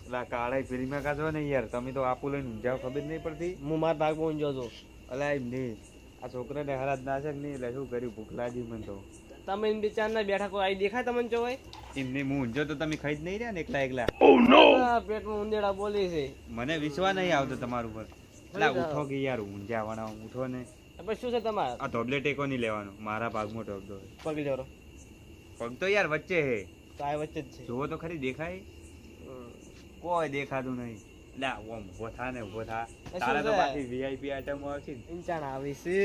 લા કાળા ફિલ્મ કાઢો ને યાર તમે તો આપું લઈને ઊંઝાવ ખબર નહીં પડતી હું મારા ભાગમાં ઊંઝો છું. અલા એમ નહીં આ છોકરાને હરાજ ના છે નહીં એટલે શું કર્યું ભૂખ લાગી મને તો તમે એમ બિચારના બેઠા કોઈ આવી દેખાય તમને જો ભાઈ એમને હું ઊંઝો તો તમે ખાઈ જ નહીં રહ્યા ને એકલા એકલા પેટમાં ઉંદેડા બોલી છે. મને વિશ્વાસ નહીં આવતો તમારું પર એટલે ઉઠો કે યાર ઊંઝા વાળા ઉઠો ને પછી શું છે તમારે આ ધોબલે ટેકો નહીં લેવાનો મારા ભાગમાં ઢોબલો પગી જરો પગ તો યાર વચ્ચે હે તો આ વચ્ચે જ છે. જુઓ તો ખરી દેખાય કોઈ દેખાતું નહીં લા ઓમ ઉભો થા ને ઉભો થા તારા તો પાછી વીઆઈપી આઈટમ આવશે ને ઇન્સાન આવી છે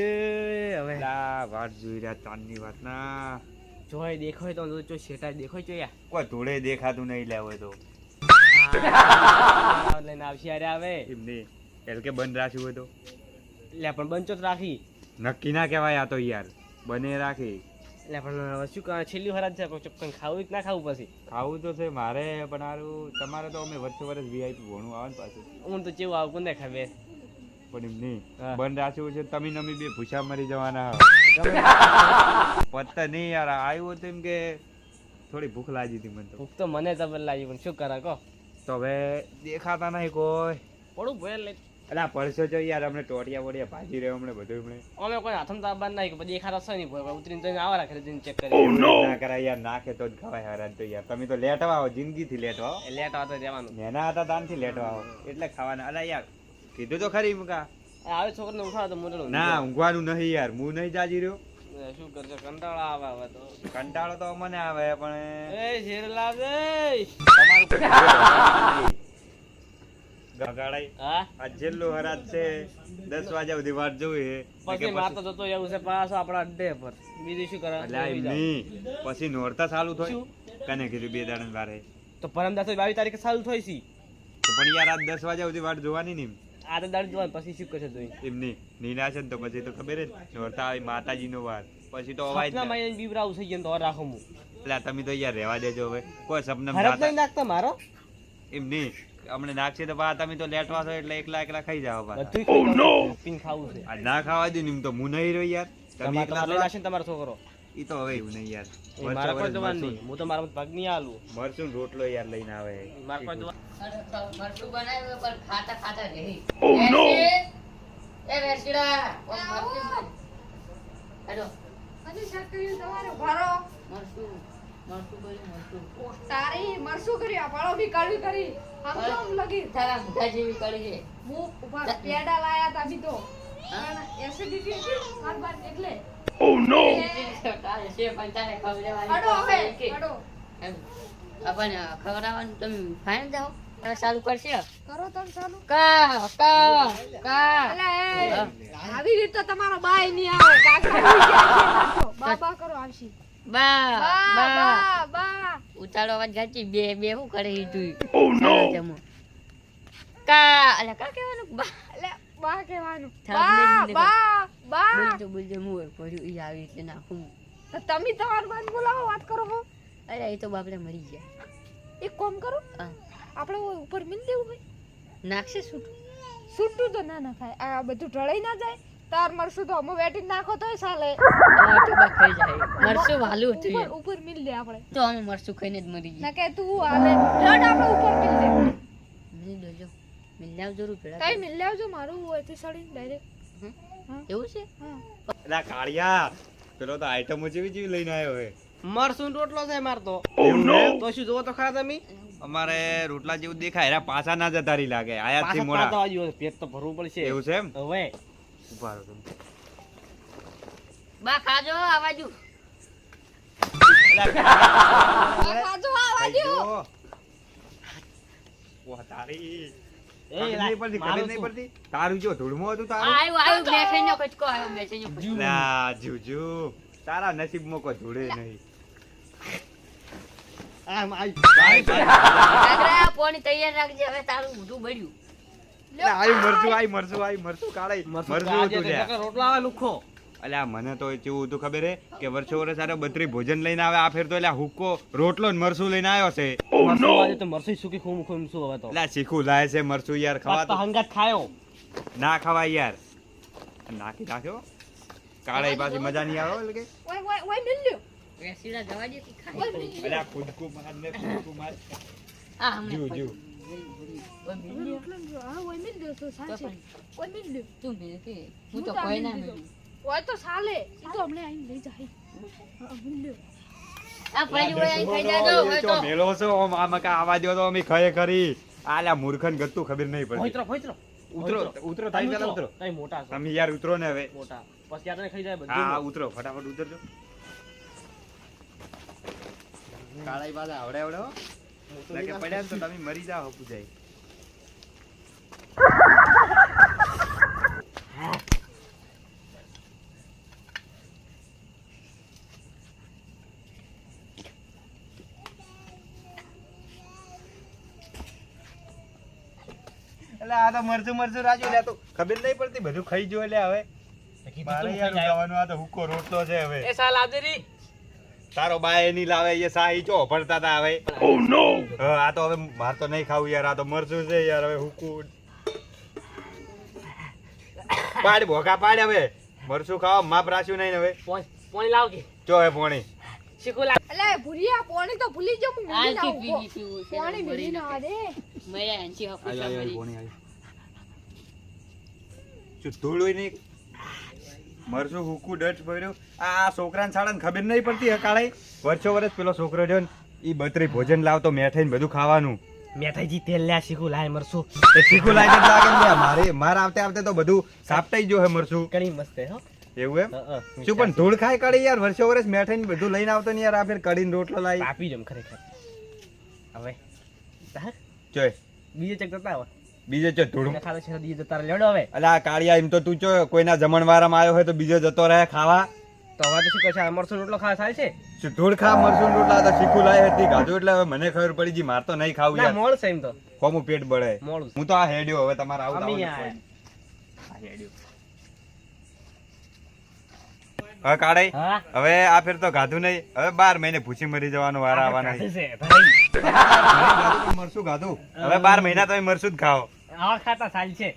હવે લા વાત જોઈ રહ્યા ચાંદની વાત ના જોય દેખાય તો જો શેટા દેખાય છે યાર કોઈ ધૂળે દેખાતું નહીં લેવો તો લઈને આવશે અરે આવે એમની એટલે કે બંધ રાખ્યું હોય તો લે પણ બંચો જ રાખી નક્કી ના કહેવાય આ તો યાર બને રાખી લે પણ શું કહે છેલ્લી વરાજ છે પણ ચોક્કસ ખાવું જ ના ખાવું પછી ખાવું તો છે મારે પણ હારું તમારે તો અમે વર્ષે વર્ષ વીઆઈપી ભણવું આવે ને પાછું હું તો જેવું આવું કોને ખબર પણ એમ નહીં હા. બંધ રાખ્યું છે તમે નમી બે ભૂસા મરી જવાના પત્તા નહીં યાર આવ્યું હતું એમ કે થોડી ભૂખ લાગી હતી મને તો ભૂખ તો મને જબર લાગી પણ શું કરે કહો તો હવે દેખાતા નહીં કોઈ પડું ભોય લઈ અલા પરસો જો યાર અમને ટોટિયા વોટિયા ભાજી રહ્યો હમણે બધું હમણે અમે કોઈ હાથમાં તાબાર નહીં પછી દેખાતા છે નહીં ભોય ઉતરીને જઈને આવા રાખે જઈને ચેક કરી ના કરાય યાર નાખે તો જ ખવાય હરાજ તો યાર તમે તો લેટવા આવો જિંદગીથી લેટવા આવો લેટ આવતો જવાનું નેના હતા તાનથી લેટવા આવો એટલે ખાવાના અલા યાર કીધું તો ખરી મુકા આવે છોકરાને ઉઠાડો તો મોટો ના ઊંઘવાનું નહીં યાર હું નહીં જાજી રહ્યો શું કરજો કંટાળો આવે હવે તો કંટાળો તો મને આવે પણ એ શેરલાલ એ તમારું કોઈ ગગાડાઈ હા આ છેલ્લો હરાજ છે 10 વાગ્યા સુધી વાટ જોઈ છે પછી મારતો જતો એવું છે પાછો આપણા અડ્ડે પર બીજું શું કરે એટલે એમ નહીં પછી નોરતા ચાલુ થાય શું? કને કીધું બે દાડા વારે તો પરમદાસ 22 તારીખે ચાલુ થઈ છે તો પણ યાર આ 10 વાગ્યા સુધી વાટ જોવાની નહીં આ તો દાડ જોવાનું પછી શું કરશે જોઈ એમની નીના છે ને તો પછી તો ખબર જ નોરતા આવી માતાજીનો વાર પછી તો અવાજ સપના માં બીવરાવ થઈ ગયો તો રાખો હું એટલે તમે તો યાર રહેવા દેજો હવે કોઈ સપનમ હરપ નહીં નાખતા મારો એમ નહીં અમને નાખશે તો પા તમે તો લેટવા છો એટલે એકલા એકલા ખાઈ જાવ પા બધું પીન ખાવું છે આ ના ખાવા દે ને એમ તો હું નહીં રહ્યો યાર તમે તમારે એકલા લઈ નાખશે ને તમારો છોકરો ઈ તો હવે એવું નહીં યાર એ મારા કોઈ જવાન નહીં હું તો મારા પગ નહીં આલું મરચું ને રોટલો યાર લઈને આવે મારા કોઈ જવાન મરચું બનાવ્યું પણ ખાતા ખાતા રહી એ વેસડા હેલો અને શાક કર્યું તમારે ભારો મરચું મરચું કર્યું મરચું તારી મરસું કર્યું આ ભાળો બી કડવી કરી આમ તો આમ લગી તારા મુઠા જેવી કરી છે હું ઉભા પેડા લાયા તા બી તો પણ એસિડિટી હતી માર બાર એટલે તારે છે પણ તારે ખવડાવવાની અડો હવે કે અડો એમ આપણ ખવડાવવાનું તમે ફાઈન જાઓ હવે ચાલુ કરશે કરો તમે ચાલુ કા કા કા અલે આવી રીતે તો તમારો બાય નહીં આવે કાકા આવી ગયા છે બા બા કરો આવશી બા બા બા બા બા ઉતાળો અવાજ ગાચી બે બે શું કરે તું કા અલે કા કહેવાનું બા અલે બા કહેવાનું થાંભલે બા જ બા બા બોલજો હું પડ્યું ઈ આવી એટલે નાખું તો તમે તમાર બાન બોલાવો વાત કરો હો અરે એ તો બાપડે મરી ગયા એક કામ કરો હા. આપણે ઉપર મિલ દેવું ભાઈ નાખશે શું છૂટું તો ના ના થાય આ બધું ઢળાઈ ના જાય તાર મરસું તો અમે વેટી નાખો તોય ચાલે તો બા ખાઈ જાય મરસું વાલું હતું યાર ઉપર મિલ દે આપણે તો અમે મરસું ખાઈને જ મરી ગયા ના કે તું હાલે રડ આપણે ઉપર મિલ દે મિલી લેજો મિલ લાવ જરૂર પેલા કઈ મિલ લેવજો મારું હોયથી સડી ડાયરેક્ટ એવું છે હા એટલે કાળિયા પેલો તો આઈટમો જેવી જેવી લઈને આવ્યો હે મરસું રોટલો છે મારતો તો શું જોવો તો ખરા તમે અમારે રોટલા જેવું દેખાય એરા પાછા ના જતા રહી લાગે આયાથી પાછા મોડા પાતા વાગ્યું પેટ તો ભરવું પડશે એવું છે એમ હવે ઉભા રહો તમે બા ખાજો આવાજુ ખાજો આ વાજો ખાઈ જો. વાહ, તારી ખબર નહીં પડતી, ખબર નહીં પડતી. તારું જો ધૂળમાં હતું તારું આયો આયો મેસેજો કચકો આયો મેસેજો લા, જુજુ તારા નસીબમાં કોઈ ધૂળે નહીં આમ આઈ આગરા પોણી તૈયાર રાખજે હવે તારું મોઢું બળ્યું લા, આઈ મરચું આઈ મરચું આઈ મરચું કાળાઈ મરચું હતું લ્યા. રોટલા આવે લુખો અલ્યા મને તો કેવું હતું ખબર હે કે વર્ષો વર્ષ આરે બત્રી ભોજન લઈને આવે આ ફેર તો એટલે હુક્કો રોટલો ને મરચું લઈને આવ્યો છે મરસું આજે તો મરસું સુકી ખૂમ ખૂમ શું હવે તો એટલે શીખું લાય છે મરચું યાર વાત તો ખવા હંગાત ખાયો ના ખવાય યાર નાખી નાખ્યો કાળાઈ પાછી મજા નહીં આવે એટલે કે ઓય મિલ લ્યો વેસીડા જવા દે કે ખાઈ અલ્યા ખુદકું માર ને ખુદકું માર આ હમણે જુ જુ ઓય મિલ હા ઓય મિલ દો તો સાચે ઓય મિલ દો તું મિલ કે હું તો કોઈ ના મિલ ઓય તો સાલે ઈ તો હમણે આઈને લઈ જાય હા મિલ દો આ પડી ઓય આઈ ખાઈ જાજો હોય તો મેલો છો ઓમ આ મકા આવા દો તો અમે ખયે ખરી આલા મૂર્ખન ગતું ખબર નહીં પડતી ફોઈત્રો ઉતરો થાય પેલા ઉતરો તમે મોટા છો તમે યાર ઉતરો ને હવે મોટા પછી યાર ખાઈ જાય હા બધું ઉતરો ફટાફટ ઉતરજો કાળાઈ બાદા આવડે આવડે હો લાગે પડ્યા ને તો તમે મરી જાઓ પૂજાઈ એટલે આ તો મરચું રાજુ લે તો ખબર નહીં પડતી બધું ખાઈ જો એટલે હવે મારે યાર જવાનું આ તો હુક્કો રોટલો છે હવે એ સાલ આદેરી તારો બાય એની લાવે એ સાહી ચો ભરતા તા હવે ઓ નો આ તો હવે માર તો નહીં ખાવું યાર આ તો મરચું છે યાર હવે હુક્કું પાડ ભોકા પાડ હવે મરચું ખાવા માપ રાખ્યું નહીં ને હવે પોણી લાવ કે ચો હે પોણી શીખો લાવ અલે ભુરિયા પોણી તો ભૂલી જો હું આ ભૂલી કી ના પીવી તું પોણી ભૂલી ના દે મેરા હંચી હપુસા મરી પોણી આવી શું ધૂળું નહીં મરચું હુક્કું ડચ ભર્યું આ છોકરાને સાડાને ખબર નહીં પડતી હકાળે વર્ષો વર્ષ પેલો છોકરો રહ્યો ને ઈ બત્રી ભોજન લાવતો મેઠાઈને બધું ખાવાનું મેથાઈજી તેલ લ્યા શીખો લાય મરસું એ શીખું લાગે જ લાગે ને મારે આવતે આવતે તો બધું સાપટાઈ ગયો હે મરચું ઘણી મસ્ત હે હો એવું એમ શું પણ ધૂળ ખાય કડી યાર વર્ષો વર્ષ મેઠાઈને બધું લઈને આવતો ને યાર આ ફેર કડીને રોટલો લાવી આપી જમ ખરેખર હવે જોય બીજે ચક જતા હવે બીજે ચો ધૂળ મેં ખાલે છે બીજે જતા લેડો હવે અલા આ કાળિયા એમ તો તું ચો કોઈના જમણવારમાં આવ્યો હોય તો બીજો જતો રહે ખાવા તો હવે તો શું કહે છે મરસું રોટલો ખાવા થાય છે શું ધૂળ ખા મરચું રોટલા તો શીખું લાય હતી ગાધું એટલે હવે મને ખબર પડી જી માર તો નહીં ખાવું ના યાર મોળ છે એમ તો કોમું પેટ બળે મોળું હું તો આ હેડ્યો હવે તમારે આવું અમી આવવાનું આ હેડ્યો હવે કાળે હા હવે આ ફેર તો ગાધું નહીં હવે 12 મહિને ભૂસી મરી જવાનો વાર આવવાના છે ભાઈ મરસું ગાધું હવે 12 મહિના તમે મરસું જ ખાઓ આવા ખાતા સાલ છે